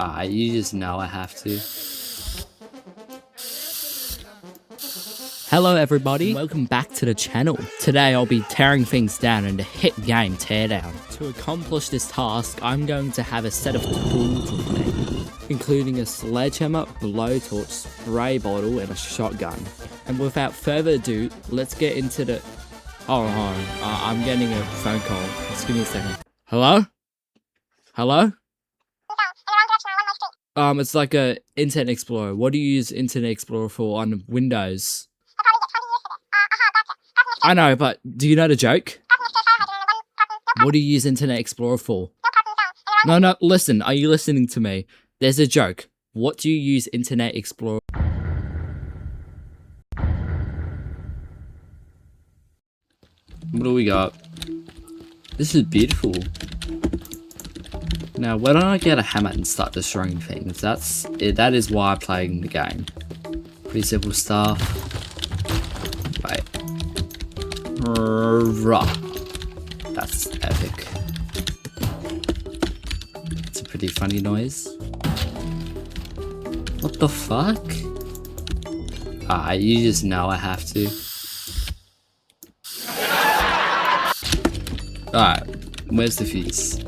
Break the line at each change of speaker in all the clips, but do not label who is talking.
You just know I have to.
Hello everybody, welcome back to the channel. Today I'll be tearing things down in the hit game Teardown. To accomplish this task, I'm going to have a set of tools with me, including a sledgehammer, blowtorch, spray bottle, and a shotgun. And without further ado, let's get into the... Hold on. I'm getting a phone call. Just give me a second. Hello? Hello? It's like a Internet Explorer. What do you use Internet Explorer for on Windows? I know, but do you know the joke? What do you use Internet Explorer for? No, listen. Are you listening to me? There's a joke. What do you use Internet Explorer?
What do we got? This is beautiful. Now, why don't I get a hammer and start destroying things? That is why I'm playing the game. Pretty simple stuff. Wait. That's epic. It's a pretty funny noise. What the fuck? You just know I have to. Alright, where's the fuse?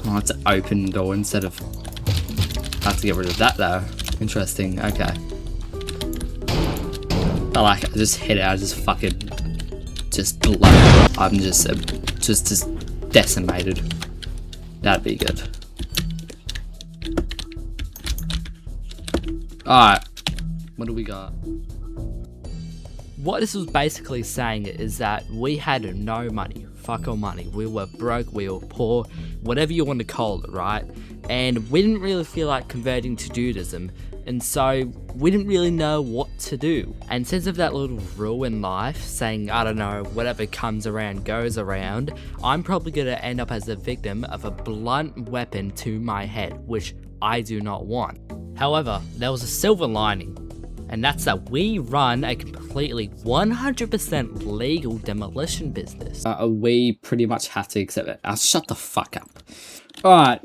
Oh, it's an open door instead of... I have to get rid of that though. Interesting, okay. I like it, I just hit it, I just fucking... just blow it up. I'm just decimated. That'd be good. Alright, what do we got?
What this was basically saying is that we had no money. Fuck all money. We were broke, we were poor, whatever you want to call it, right? And we didn't really feel like converting to Judaism, and so we didn't really know what to do. And since of that little rule in life, saying, I don't know, whatever comes around goes around, I'm probably going to end up as a victim of a blunt weapon to my head, which I do not want. However, there was a silver lining. And that's that we run a completely 100% legal demolition business.
We pretty much have to accept it. Shut the fuck up. Alright.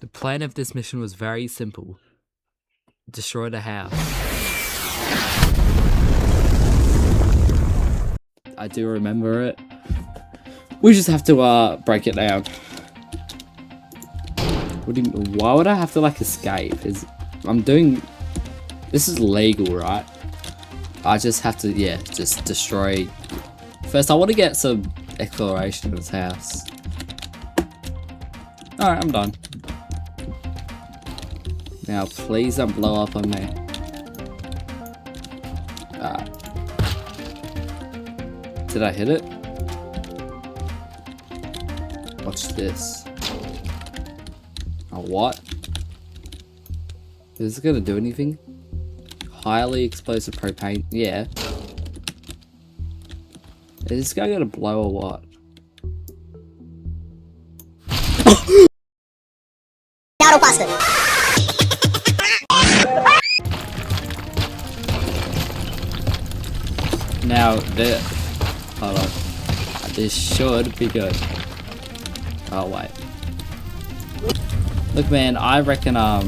The plan of this mission was very simple. Destroy the house.
I do remember it. We just have to break it down. What do you mean? Why would I have to like escape? This is legal, right? I just have to, yeah, just destroy. First, I want to get some exploration of this house. Alright, I'm done. Now, please don't blow up on me. Did I hit it? Watch this. Oh, what? Is this gonna do anything? Highly explosive propane. Yeah. Is this guy gonna blow or what? Now, hold on. This should be good. Oh, wait. Look, man, I reckon, how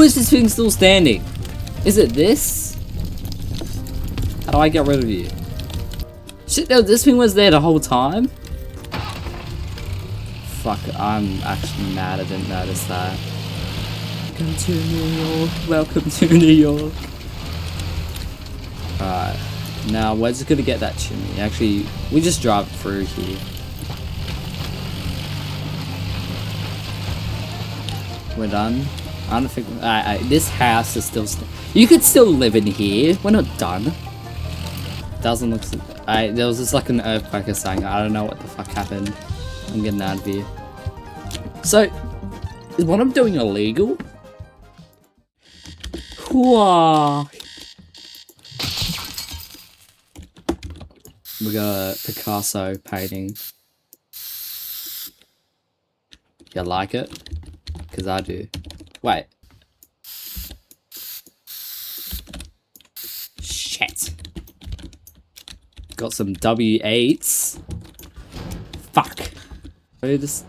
is this thing still standing? Is it this? How do I get rid of you? Shit, this thing was there the whole time? Fuck, I'm actually mad I didn't notice that. Welcome to New York. Welcome to New York. Alright. Now, we're just gonna get that chimney. Actually, we just drive through here. We're done. I don't think... this house is still... You could still live in here. We're not done. Doesn't look... there was just like an earthquake or something. I don't know what the fuck happened. I'm getting out of here. So, is what I'm doing illegal? Whoa. We got a Picasso painting. You like it? Because I do. Wait. Shit. got some W8s. Fuck. Throw this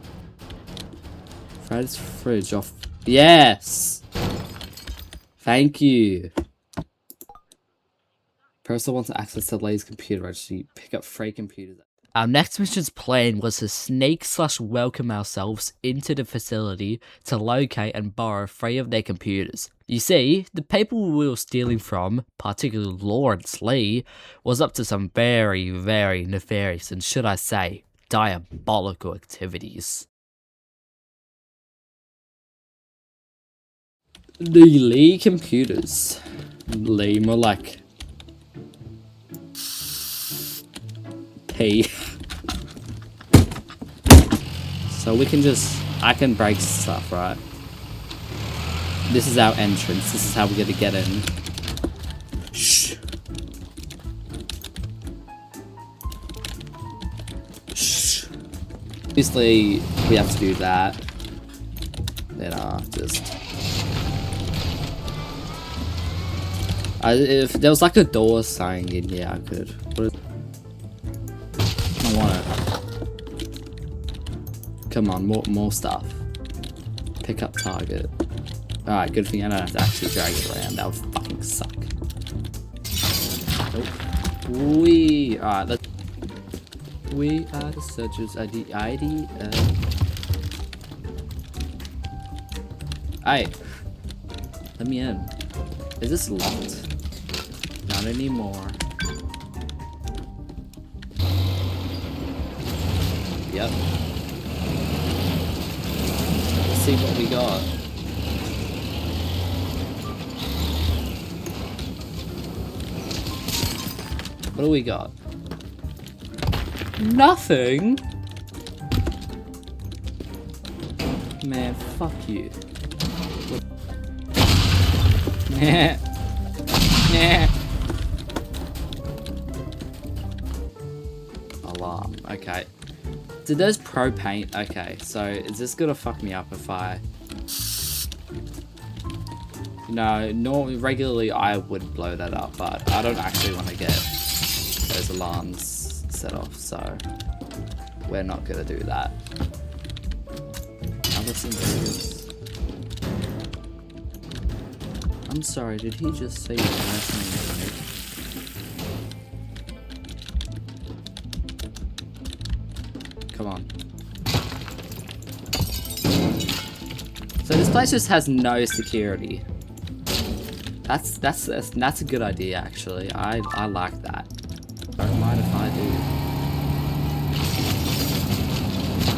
fridge off. Yes! Thank you. Person wants access to Lay's computer registry. Pick up free computers.
Our next mission's plan was to sneak/welcome ourselves into the facility to locate and borrow 3 of their computers. You see, the people we were stealing from, particularly Lawrence Lee, was up to some very, very nefarious and, should I say, diabolical activities.
The Lee computers. Lee, more like P. So we can I can break stuff, right? This is our entrance. This is how we're gonna get in. Shh. Shh. Obviously, we have to do that. Then if there was like a door sign in here, I could. I want it. Come on, more stuff. Pick up target. Alright, good thing I don't have to actually drag it around. That would fucking suck. Nope. Alright, we are the searchers. ID. Hey. Let me in. Is this locked? Not anymore. Yep. Let's see what we got. What do we got? Nothing? Man, fuck you. Nah. Nah. Alarm. Okay. Did those pro paint? Okay, so is this gonna fuck me up if I... No, regularly I would blow that up, but I don't actually want to get those alarms set off, so we're not gonna do that. Now listen to this. I'm sorry, did he just say your last name? Come on. So this place just has no security. That's a good idea actually. I like that. Don't mind if I do.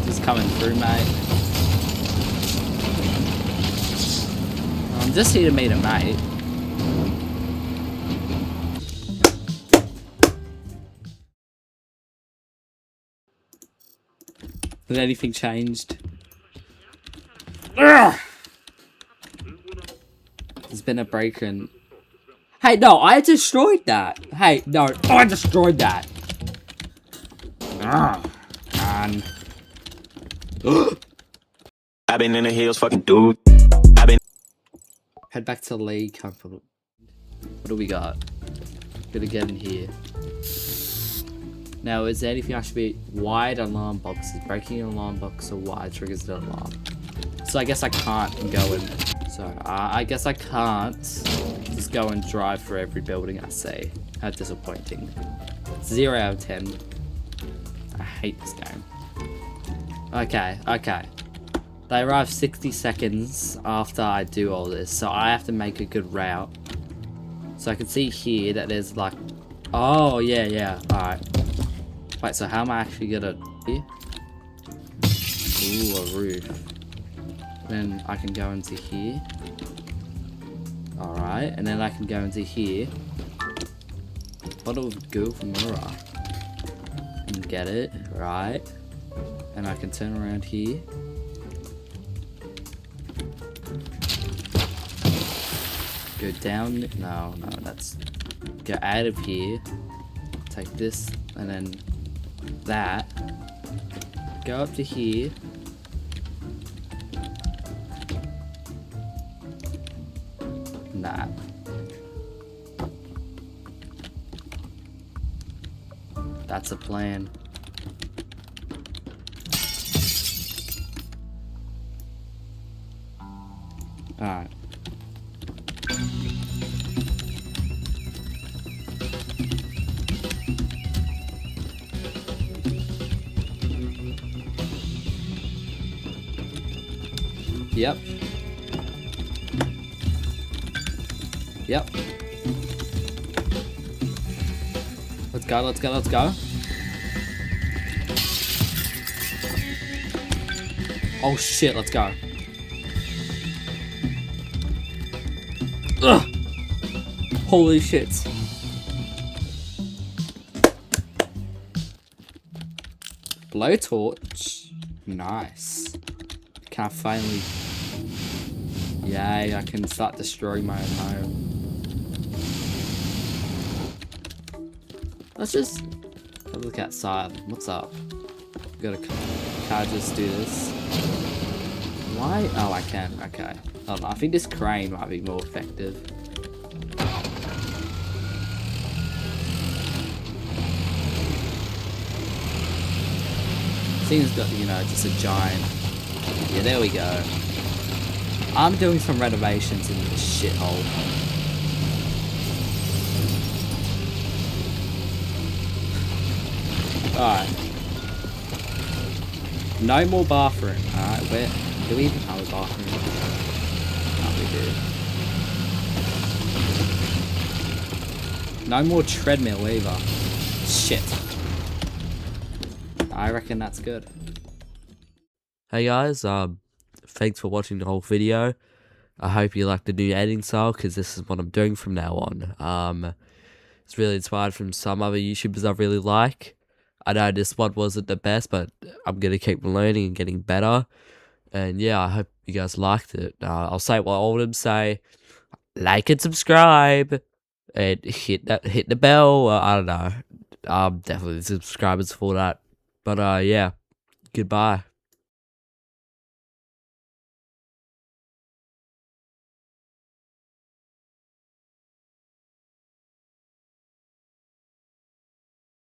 Just coming through, mate. I'm just here to meet a mate. Has anything changed? Ugh! There's been a break in. Hey, no, I destroyed that. Hey, no, I destroyed that. Ugh, man.
I've been in the hills, fucking dude.
Head back to Lee Comfort. What do we got? Gotta get in here. Now, is there anything I should be... Wide alarm boxes. Breaking an alarm box or wide triggers an alarm. So I guess I can't go in... So, I guess I can't just go and drive for every building I see. How disappointing. 0 out of 10. I hate this game. Okay. They arrive 60 seconds after I do all this, so I have to make a good route. So I can see here that there's like... Oh, yeah, alright. Wait, so how am I actually gonna... Here? Ooh, a roof. Then I can go into here. Alright, and then I can go into here. Bottle of goof mirror. And get it, right. And I can turn around here. Go down, no, that's... Go out of here. Take this, and then that. Go up to here. Nah. That's a plan. Alright. Yep. Yep. Let's go, let's go, let's go. Oh shit, let's go. Ugh! Holy shit. Blowtorch. Nice. Can I finally... Yay, I can start destroying my own home. Let's just look outside. What's up? Can I just do this? Why? Oh, I can. Okay. I don't know. I think this crane might be more effective. Thing's got, you know, just a giant... Yeah, there we go. I'm doing some renovations in this shithole. Alright. No more bathroom. Alright, where do we even have a bathroom? Oh, we do. No more treadmill either. Shit. I reckon that's good.
Hey guys, thanks for watching the whole video. I hope you like the new editing style, because this is what I'm doing from now on. It's really inspired from some other YouTubers I really like. I know this one wasn't the best, but I'm going to keep learning and getting better. And yeah, I hope you guys liked it. I'll say what all of them say. Like and subscribe. And hit the bell. I don't know. Definitely subscribers for that. But yeah, goodbye.